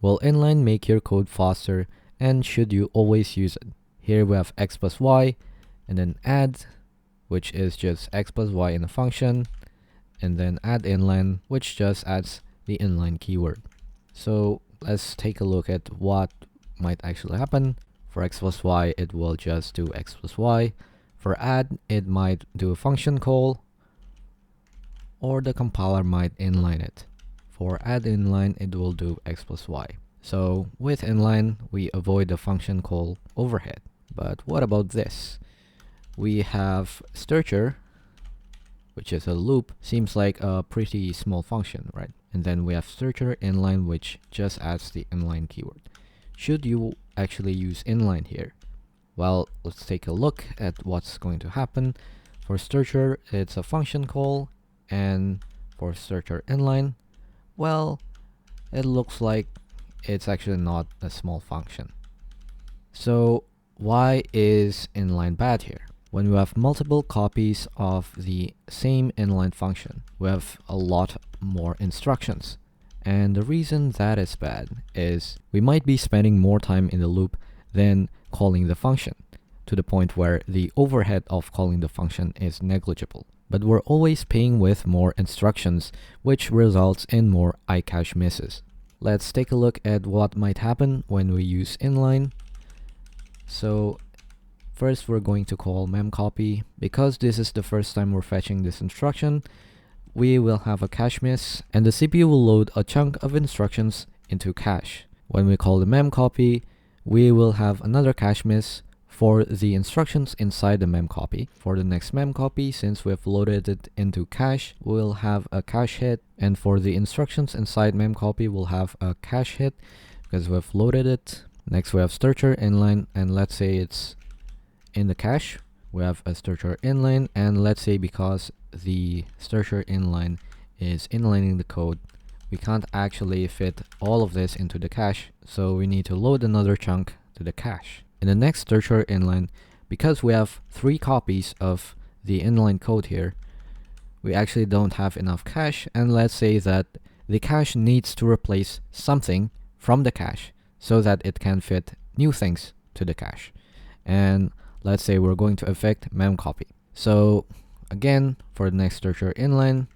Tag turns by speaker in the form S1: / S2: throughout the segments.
S1: Will inline make your code faster, and should you always use it? Here we have x plus y, and then add, which is just x plus y in a function, and then add inline, which just adds the inline keyword. So let's take a look at what might actually happen. For x plus y, it will just do x plus y. For add, it might do a function call, or the compiler might inline it. For add inline, it will do x plus y. So with inline, we avoid the function call overhead. But what about this? We have stretcher, which is a loop. Seems like a pretty small function, right? And then we have stretcher inline, which just adds the inline keyword. Should you actually use inline here? Well, let's take a look at what's going to happen. For stretcher, it's a function call, and for stretcher inline, well, it looks like it's actually not a small function. So why is inline bad here? When we have multiple copies of the same inline function, we have a lot more instructions. And the reason that is bad is we might be spending more time in the loop than calling the function, to the point where the overhead of calling the function is negligible. But we're always paying with more instructions, which results in more iCache misses. Let's take a look at what might happen when we use inline. So first we're going to call memcopy. Because this is the first time we're fetching this instruction, we will have a cache miss, and the CPU will load a chunk of instructions into cache. When we call the memcopy, we will have another cache miss for the instructions inside the memcopy. For the next memcopy, since we've loaded it into cache, we'll have a cache hit, and for the instructions inside memcopy, we'll have a cache hit because we've loaded it. Next we have stretcher inline, and let's say it's in the cache. We have a stretcher inline, and let's say because the stretcher inline is inlining the code, we can't actually fit all of this into the cache, so we need to load another chunk to the cache. In the next stretcher inline, because we have 3 copies of the inline code here, we actually don't have enough cache, and let's say that the cache needs to replace something from the cache so that it can fit new things to the cache. And let's say we're going to affect memcopy. So again, for the next stretcher inline,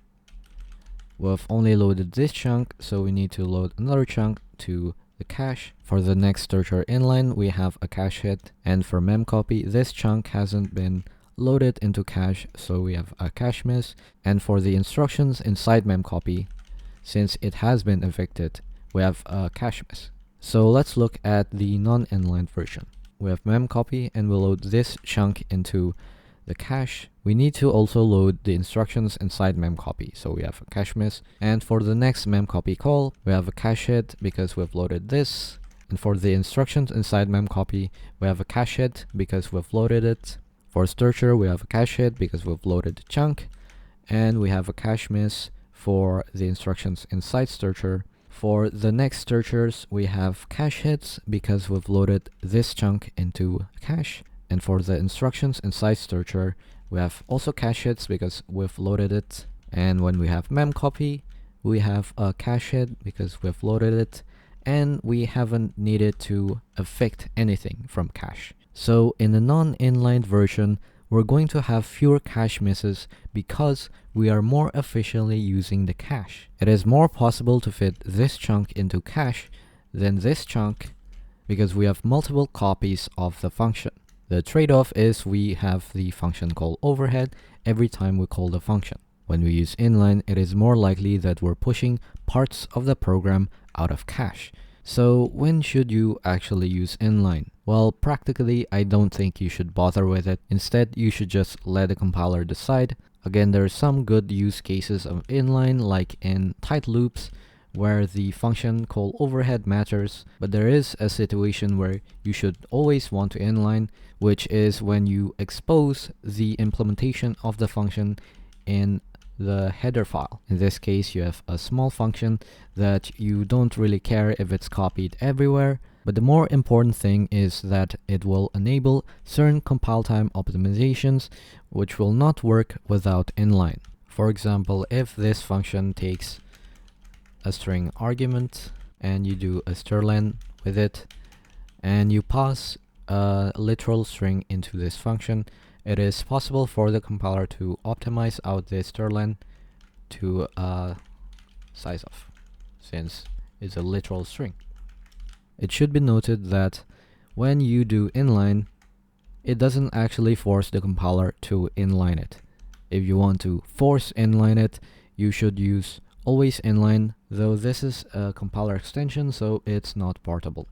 S1: we've only loaded this chunk, so we need to load another chunk to the cache. For the next stretcher inline, we have a cache hit, and for memcopy, this chunk hasn't been loaded into cache, so we have a cache miss. And for the instructions inside memcopy, since it has been evicted, we have a cache miss. So let's look at the non-inline version. We have memcopy, and we'll load this chunk into the cache. We need to also load the instructions inside memcopy, so we have a cache miss. And for the next memcopy call, we have a cache hit because we've loaded this. And for the instructions inside memcopy, we have a cache hit because we've loaded it. For stretcher, we have a cache hit because we've loaded the chunk, and we have a cache miss for the instructions inside stretcher. For the next stretchers, we have cache hits because we've loaded this chunk into cache. And for the instructions inside stretcher, we have also cache hits because we've loaded it. And when we have memcopy, we have a cache hit because we've loaded it, and we haven't needed to affect anything from cache. So in the non-inline version, we're going to have fewer cache misses because we are more efficiently using the cache. It is more possible to fit this chunk into cache than this chunk because we have multiple copies of the function. The trade-off is we have the function call overhead every time we call the function. When we use inline, it is more likely that we're pushing parts of the program out of cache. So when should you actually use inline? Well, practically, I don't think you should bother with it. Instead, you should just let the compiler decide. Again, there are some good use cases of inline, like in tight loops, where the function call overhead matters, but there is a situation where you should always want to inline, which is when you expose the implementation of the function in the header file. In this case, you have a small function that you don't really care if it's copied everywhere, but the more important thing is that it will enable certain compile time optimizations which will not work without inline. For example, if this function takes a string argument and you do a strlen with it, and you pass a literal string into this function, it is possible for the compiler to optimize out this strlen to size of, since it's a literal string. It should be noted that when you do inline, it doesn't actually force the compiler to inline it. If you want to force inline it, you should use always inline, though this is a compiler extension, so it's not portable.